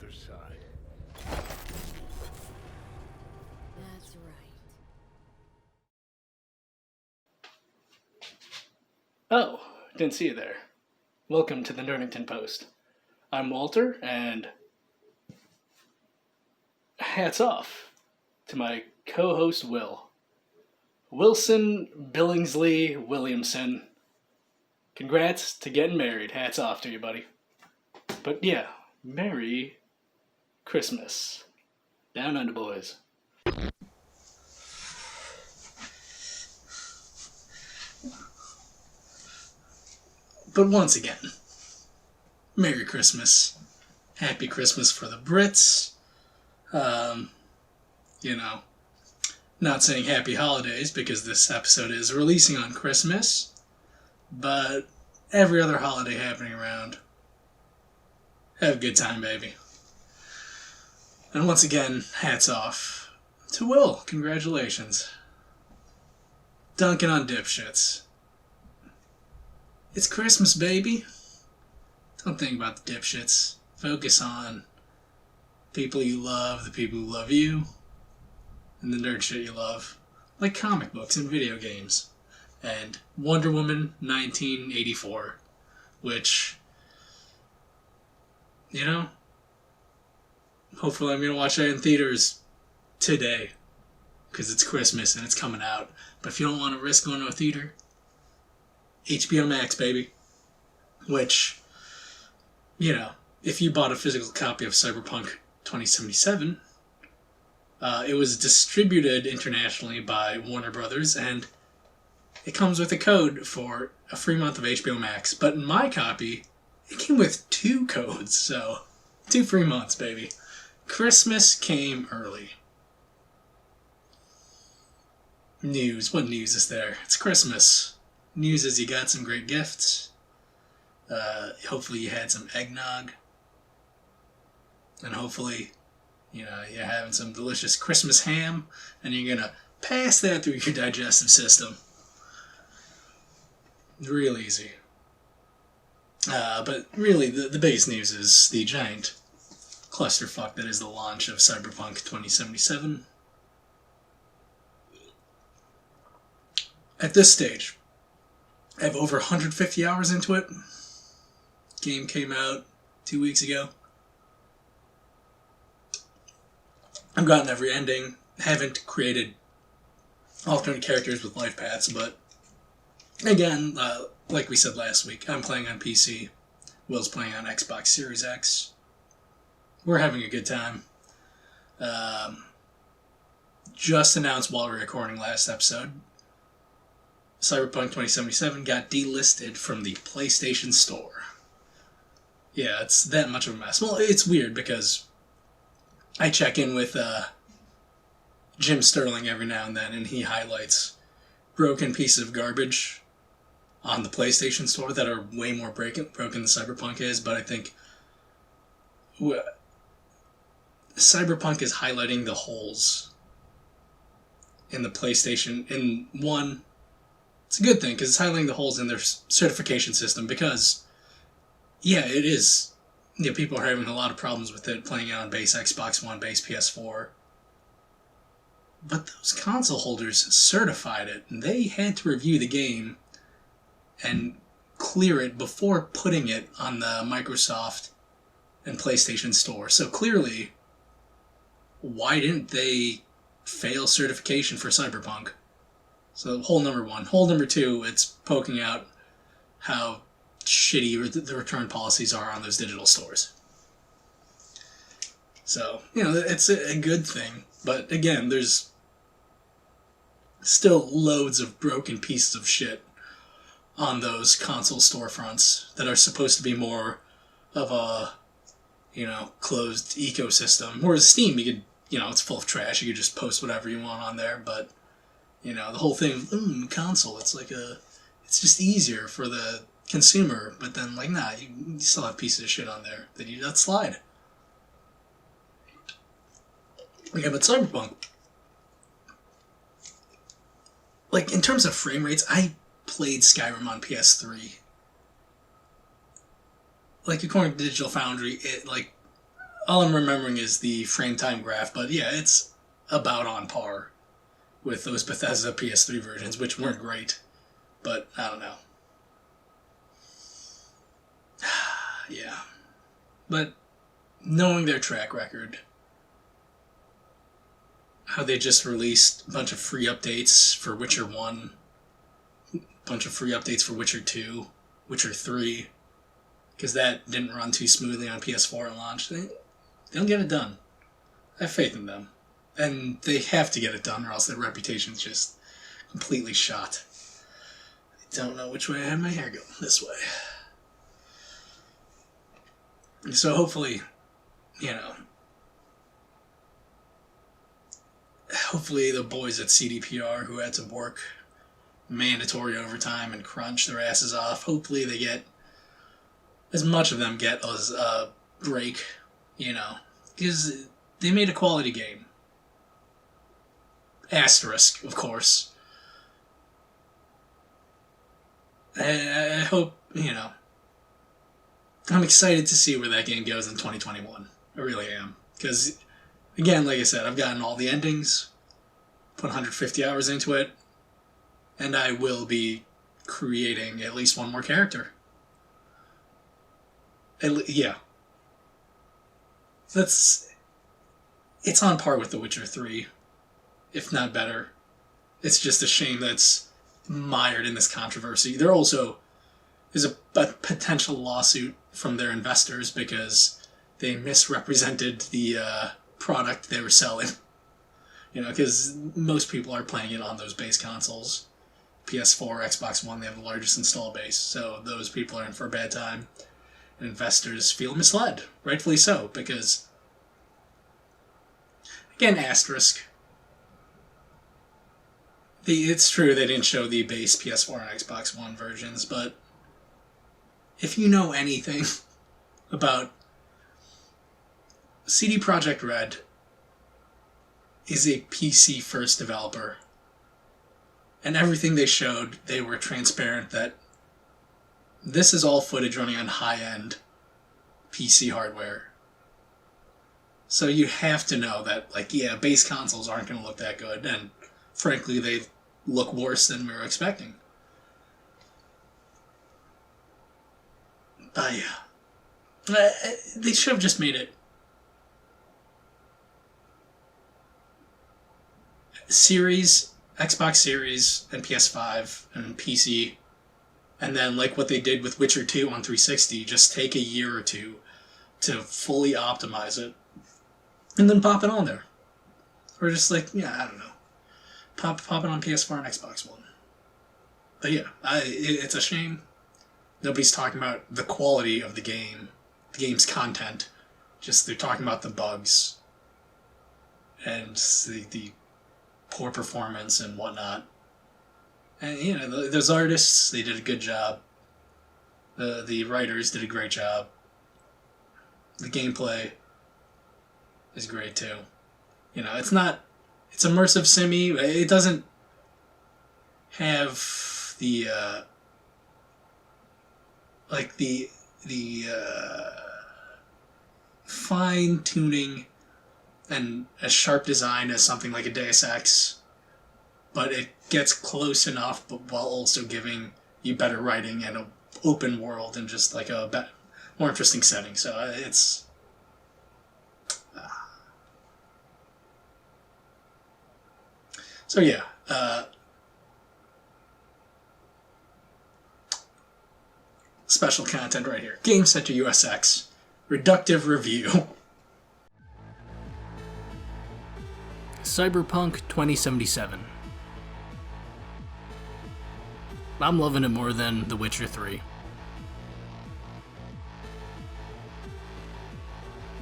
other side. That's right. Oh, didn't see you there. Welcome to the Nerdington Post. I'm Walter, and hats off to my co-host Will. Wilson Billingsley Williamson. Congrats to getting married. Hats off to you, buddy. But yeah, Merry Christmas. Down under, boys. But once again, Merry Christmas. Happy Christmas for the Brits. Not saying happy holidays because this episode is releasing on Christmas, but every other holiday happening around. Have a good time, baby. And once again, hats off to Will. Congratulations. Dunking on Dipshits. It's Christmas, baby. Don't think about the Dipshits. Focus on people you love, the people who love you, and the nerd shit you love. Like comic books and video games. And Wonder Woman 1984. Which, hopefully I'm going to watch that in theaters today. Because it's Christmas and it's coming out. But if you don't want to risk going to a theater, HBO Max, baby. Which, if you bought a physical copy of Cyberpunk 2077, it was distributed internationally by Warner Brothers, and it comes with a code for a free month of HBO Max. But in my copy, it came with 2 codes, so 2 free months, baby. Christmas came early. News. What news is there? It's Christmas. News is you got some great gifts. Hopefully you had some eggnog. And hopefully, you're having some delicious Christmas ham. And you're going to pass that through your digestive system. Real easy. But really, the biggest news is the giant clusterfuck that is the launch of Cyberpunk 2077. At this stage, I have over 150 hours into it. Game came out 2 weeks ago. I've gotten every ending. Haven't created alternate characters with life paths, but again, like we said last week, I'm playing on PC. Will's playing on Xbox Series X. We're having a good time. Just announced while we were recording last episode, Cyberpunk 2077 got delisted from the PlayStation Store. Yeah, it's that much of a mess. Well, it's weird because I check in with Jim Sterling every now and then, and he highlights broken pieces of garbage on the PlayStation Store that are way more broken than Cyberpunk is, but I think Cyberpunk is highlighting the holes in the PlayStation. In one, it's a good thing because it's highlighting the holes in their certification system because, yeah, it is. People are having a lot of problems with it playing out on base Xbox One, base PS4. But those console holders certified it, and they had to review the game and clear it before putting it on the Microsoft and PlayStation Store. So clearly, why didn't they fail certification for Cyberpunk? So hole number 1. Hole number 2, it's poking out how shitty the return policies are on those digital stores. So, it's a good thing. But again, there's still loads of broken pieces of shit on those console storefronts that are supposed to be more of a, closed ecosystem. Whereas Steam, you could, it's full of trash. You could just post whatever you want on there. But, the whole thing, console, it's it's just easier for the consumer. But then, nah, you still have pieces of shit on there that you let slide. Yeah, but Cyberpunk, in terms of frame rates, I played Skyrim on PS3. According to Digital Foundry, it, all I'm remembering is the frame time graph, but yeah, it's about on par with those Bethesda PS3 versions, which weren't great. But I don't know. Yeah. But knowing their track record, how they just released a bunch of free updates for Witcher 1, a bunch of free updates for Witcher 2, Witcher 3, because that didn't run too smoothly on PS4 at launch. They'll get it done. I have faith in them. And they have to get it done or else their reputation's just completely shot. I don't know which way I have my hair going. This way. So hopefully, hopefully the boys at CDPR who had to work mandatory overtime and crunch their asses off, hopefully they get, as much of them get as a break, because they made a quality game. Asterisk, of course. I hope, I'm excited to see where that game goes in 2021. I really am. Because, again, like I said, I've gotten all the endings, put 150 hours into it, and I will be creating at least one more character. Yeah. It's on par with The Witcher 3, if not better. It's just a shame that's mired in this controversy. There also is a potential lawsuit from their investors because they misrepresented the product they were selling. Because most people are playing it on those base consoles. PS4, Xbox One, they have the largest install base, so those people are in for a bad time. And investors feel misled, rightfully so, because, again, asterisk. It's true they didn't show the base PS4 and Xbox One versions, but if you know anything about CD Projekt Red is a PC-first developer, and everything they showed, they were transparent that this is all footage running on high-end PC hardware. So you have to know that, base consoles aren't going to look that good, and frankly, they look worse than we were expecting. But yeah. They should have just made it Series, Xbox Series, and PS5, and PC. And then, like what they did with Witcher 2 on 360, just take a year or two to fully optimize it, and then pop it on there. Or just I don't know. Pop it on PS4 and Xbox One. But yeah, it's a shame. Nobody's talking about the quality of the game, the game's content. Just they're talking about the bugs and the poor performance and whatnot. And those artists, they did a good job. The writers did a great job. The gameplay is great too. It's immersive simmy. It doesn't have the fine tuning and a sharp design as something like a Deus Ex, but it gets close enough, but while also giving you better writing and an open world and just a more interesting setting. So it's. So yeah, special content right here. Game Center USX, Reductive Review. Cyberpunk 2077. I'm loving it more than The Witcher 3.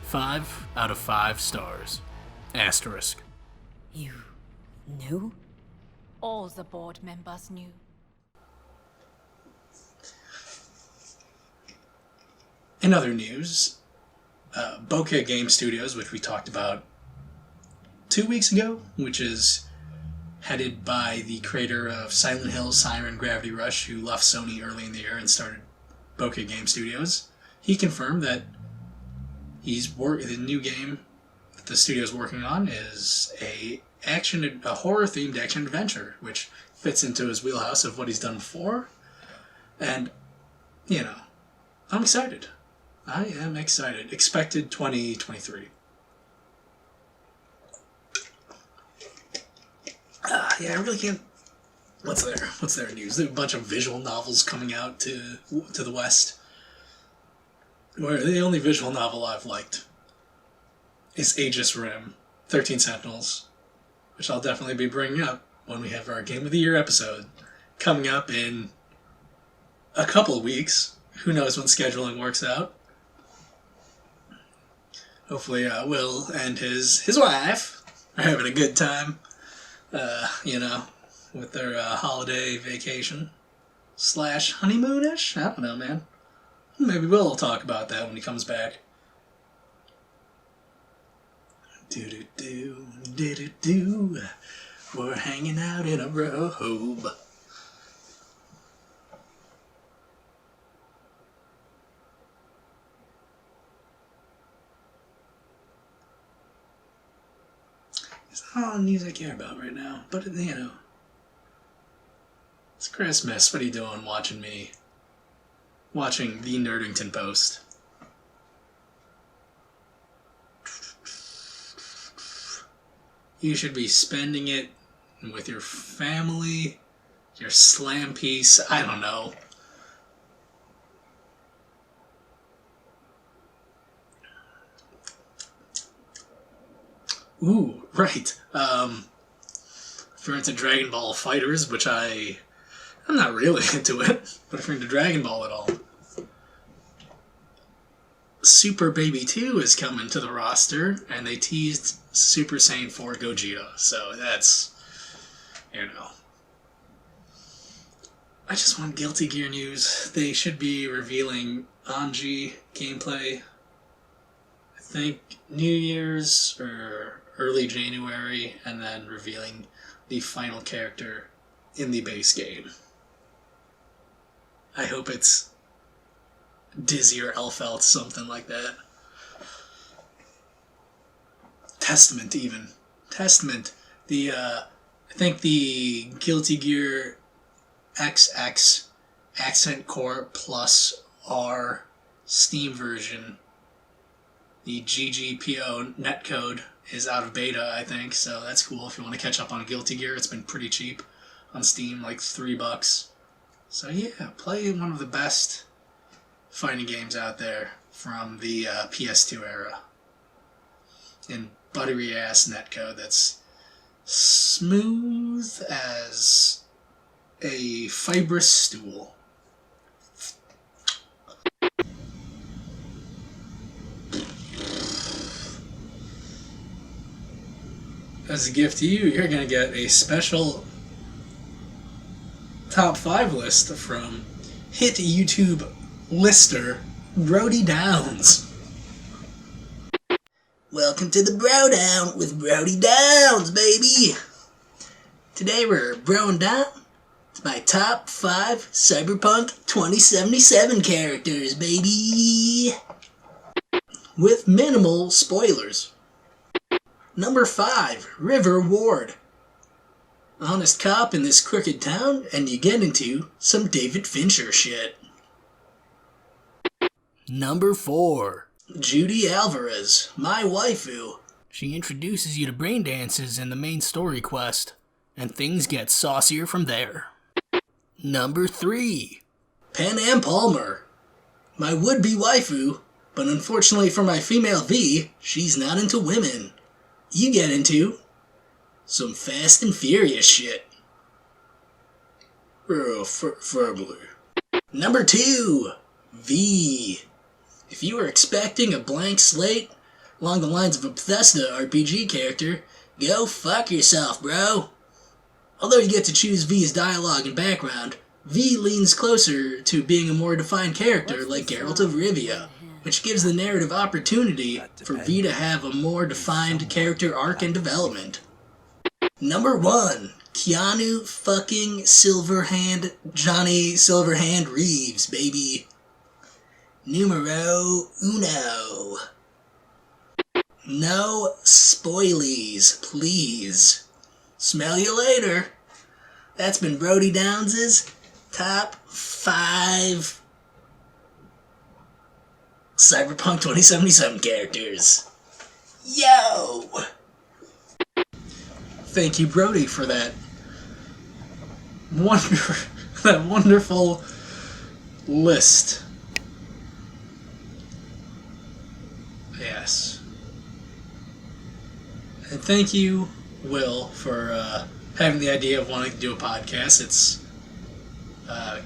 5 out of 5 stars. Asterisk. You knew? All the board members knew. In other news, Bokeh Game Studios, which we talked about 2 weeks ago, which is headed by the creator of Silent Hill, Siren, Gravity Rush, who left Sony early in the year and started Bokeh Game Studios. He confirmed that The new game that the studio's working on is a horror-themed action-adventure, which fits into his wheelhouse of what he's done before. And, you know, I'm excited. I am excited. Expected 2023. Yeah, I really can't... What's their news? There's a bunch of visual novels coming out to the West. Where the only visual novel I've liked is Aegis Rim, 13 Sentinels, which I'll definitely be bringing up when we have our Game of the Year episode coming up in a couple of weeks. Who knows when scheduling works out. Hopefully Will and his wife are having a good time, with their holiday vacation / honeymoonish. I don't know, man. Maybe Will will talk about that when he comes back. Do-do-do, do-do-do. We're hanging out in a robe. It's not all the news I care about right now, but, it's Christmas. What are you doing watching me? Watching the Nerdington post. You should be spending it with your family, your slam piece, I don't know. Ooh, right. If you're into Dragon Ball Fighters, which I'm not really into it, but if you're into Dragon Ball at all, Super Baby 2 is coming to the roster, and they teased Super Saiyan 4 Gogeta, so that's, I just want Guilty Gear news. They should be revealing Anji gameplay, I think New Year's or early January, and then revealing the final character in the base game. I hope it's Dizzy or Elfelt, something like that. Testament, even. Testament. I think the Guilty Gear XX Accent Core Plus R Steam version, the GGPO netcode, is out of beta, I think, so that's cool if you want to catch up on Guilty Gear. It's been pretty cheap on Steam, like $3. So yeah, play one of the best fighting games out there from the PS2 era in buttery ass netcode that's smooth as a fibrous stool. As a gift to you, you're going to get a special top 5 list from hit YouTube lister BroDown. Welcome to the BroDown with BroDown, baby. Today we're broing down to my top 5 Cyberpunk 2077 characters, baby. With minimal spoilers. Number 5, River Ward. Honest cop in this crooked town, and you get into some David Fincher shit. Number 4, Judy Alvarez, my waifu. She introduces you to brain dances in the main story quest, and things get saucier from there. Number 3, Pan Am Palmer, my would-be waifu, but unfortunately for my female V, she's not into women. You get into some Fast and Furious shit. Family. Number 2, V. If you were expecting a blank slate along the lines of a Bethesda RPG character, go fuck yourself, bro. Although you get to choose V's dialogue and background, V leans closer to being a more defined character like Geralt of Rivia, which gives the narrative opportunity for V to have a more defined character arc and development. Number 1, Keanu fucking Johnny Silverhand Reeves, baby. Numero uno, No spoilies, please. Smell you later. That's been BroDown's top 5 Cyberpunk 2077 characters. Yo! Thank you, Brody, for that wonderful list. Yes. And thank you, Will, for having the idea of wanting to do a podcast. It's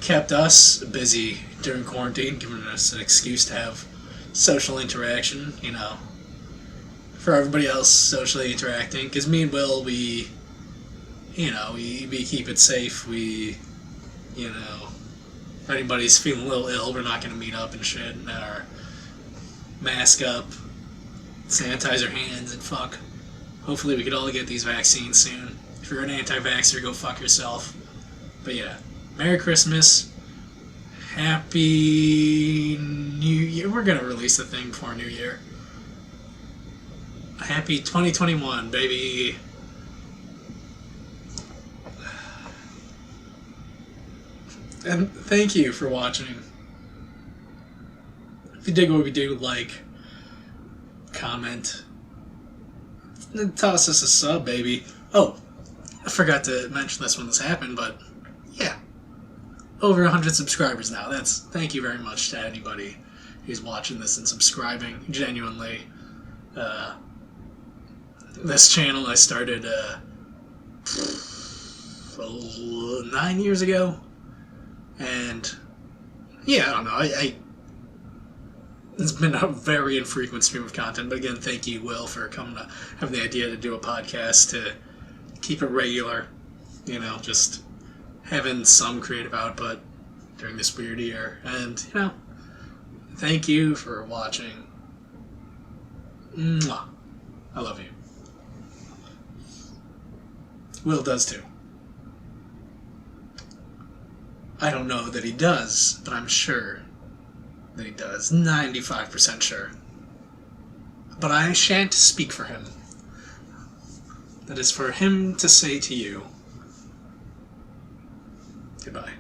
kept us busy during quarantine, giving us an excuse to have social interaction, you know, for everybody else socially interacting. Because me and Will, we keep it safe. We, you know, if anybody's feeling a little ill, we're not going to meet up and shit. And our mask up, sanitize our hands, and fuck. Hopefully we could all get these vaccines soon. If you're an anti-vaxxer, go fuck yourself. But yeah, Merry Christmas. Happy New Year. We're going to release the thing before New Year. Happy 2021, baby. And thank you for watching. If you dig what we do, like, comment, toss us a sub, baby. Oh, I forgot to mention this when this happened, but yeah, over 100 subscribers now. Thank you very much to anybody who's watching this and subscribing. Genuinely, this channel I started 9 years ago, and yeah, I don't know. It's been a very infrequent stream of content, but again, thank you, Will, for coming to have the idea to do a podcast to keep it regular. You know, just having some creative output during this weird year. And, you know, thank you for watching. Mwah. I love you. Will does too. I don't know that he does, but I'm sure that he does. 95% sure. But I shan't speak for him. That is for him to say to you. Goodbye.